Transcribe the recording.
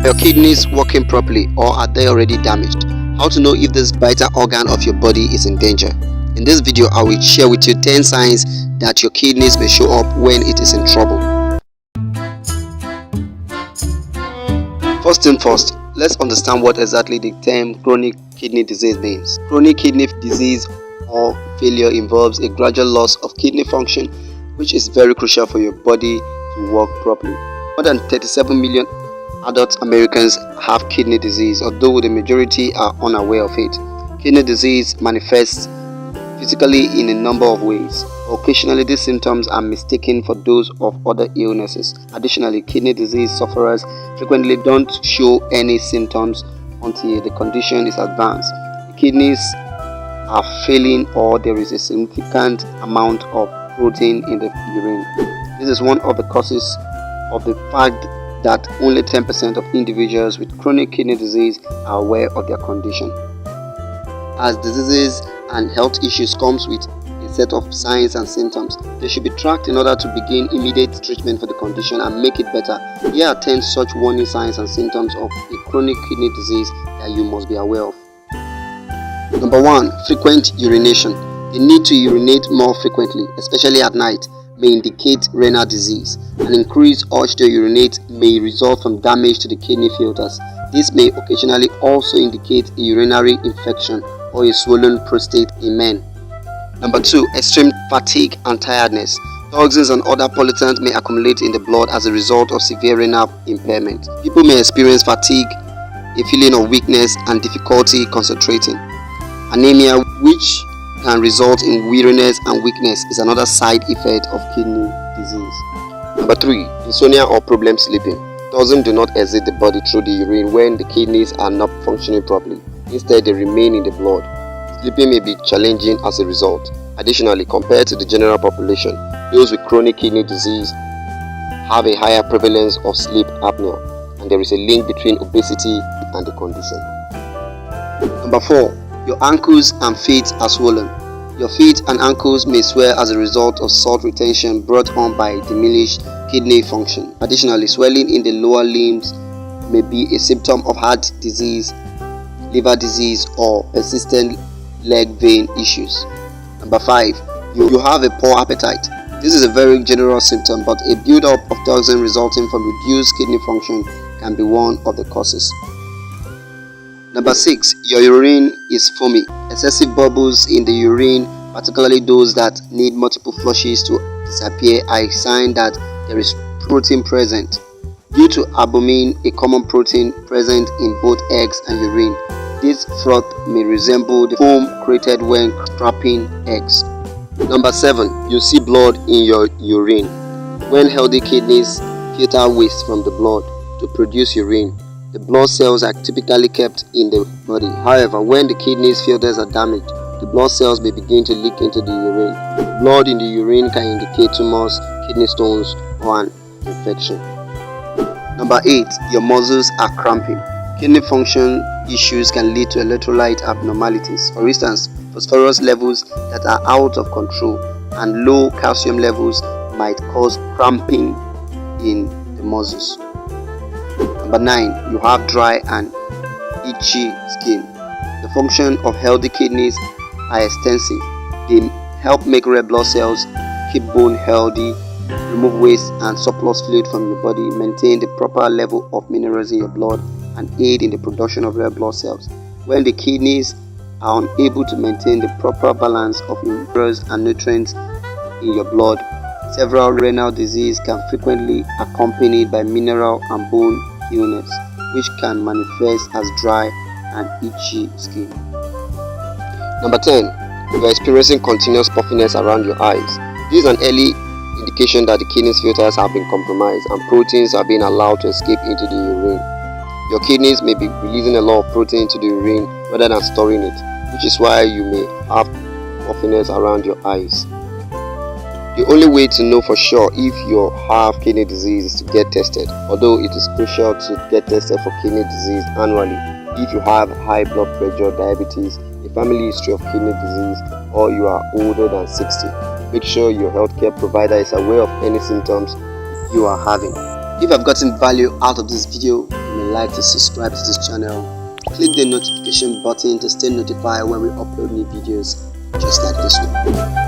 Are your kidneys working properly, or are they already damaged? How to know if this vital organ of your body is in danger. In this video, I will share with you 10 signs that your kidneys may show up when it is in trouble. First thing first, let's understand what exactly the term chronic kidney disease means. Chronic kidney disease or failure involves a gradual loss of kidney function, which is very crucial for your body to work properly. More than 37 million adult Americans have kidney disease, although the majority are unaware of it. Kidney disease manifests physically in a number of ways. Occasionally, these symptoms are mistaken for those of other illnesses. Additionally, kidney disease sufferers frequently don't show any symptoms until the condition is advanced. The kidneys are failing, or there is a significant amount of protein in the urine. This is one of the causes of the fact that only 10% of individuals with chronic kidney disease are aware of their condition. As diseases and health issues comes with a set of signs and symptoms, they should be tracked in order to begin immediate treatment for the condition and make it better. Here are 10 such warning signs and symptoms of a chronic kidney disease that you must be aware of. Number 1. Frequent urination. The need to urinate more frequently, especially at night, may indicate renal disease. An increased urge to urinate may result from damage to the kidney filters. This may occasionally also indicate a urinary infection or a swollen prostate in men. Number 2. Extreme fatigue and tiredness. Toxins and other pollutants may accumulate in the blood as a result of severe renal impairment. People may experience fatigue, a feeling of weakness, and difficulty concentrating. Anemia, which can result in weariness and weakness, is another side effect of kidney disease. Number 3. Insomnia or problem sleeping. Toxins do not exit the body through the urine when the kidneys are not functioning properly. Instead, they remain in the blood. Sleeping may be challenging as a result. Additionally, compared to the general population, those with chronic kidney disease have a higher prevalence of sleep apnea, and there is a link between obesity and the condition. Number 4. Your ankles and feet are swollen. Your feet and ankles may swell as a result of salt retention brought on by diminished kidney function. Additionally, swelling in the lower limbs may be a symptom of heart disease, liver disease, or persistent leg vein issues. Number 5. You have a poor appetite. This is a very general symptom, but a build-up of toxin resulting from reduced kidney function can be one of the causes. Number 6. Your urine is foamy. Excessive bubbles in the urine, particularly those that need multiple flushes to disappear, are a sign that there is protein present. Due to albumin, a common protein present in both eggs and urine, this froth may resemble the foam created when scraping eggs. Number 7. You see blood in your urine. When healthy kidneys filter waste from the blood to produce urine, the blood cells are typically kept in the body. However, when the kidneys filters are damaged, the blood cells may begin to leak into the urine. Blood in the urine can indicate tumors, kidney stones, or an infection. Number 8. Your muscles are cramping. Kidney function issues can lead to electrolyte abnormalities. For instance, phosphorus levels that are out of control and low calcium levels might cause cramping in the muscles. Number 9. You have dry and itchy skin. The function of healthy kidneys are extensive. They help make red blood cells, keep bone healthy, remove waste and surplus fluid from your body, maintain the proper level of minerals in your blood, and aid in the production of red blood cells. When the kidneys are unable to maintain the proper balance of minerals and nutrients in your blood, several renal diseases can frequently be accompanied by mineral and bone illness, which can manifest as dry and itchy skin. Number 10. You are experiencing continuous puffiness around your eyes. This is an early indication that the kidney filters have been compromised and proteins are being allowed to escape into the urine. Your kidneys may be releasing a lot of protein into the urine rather than storing it, which is why you may have puffiness around your eyes. The only way to know for sure if you have kidney disease is to get tested, although it is crucial to get tested for kidney disease annually if you have high blood pressure, diabetes, a family history of kidney disease, or you are older than 60. Make sure your healthcare provider is aware of any symptoms you are having. If you have gotten value out of this video, you may like to subscribe to this channel. Click the notification button to stay notified when we upload new videos just like this one.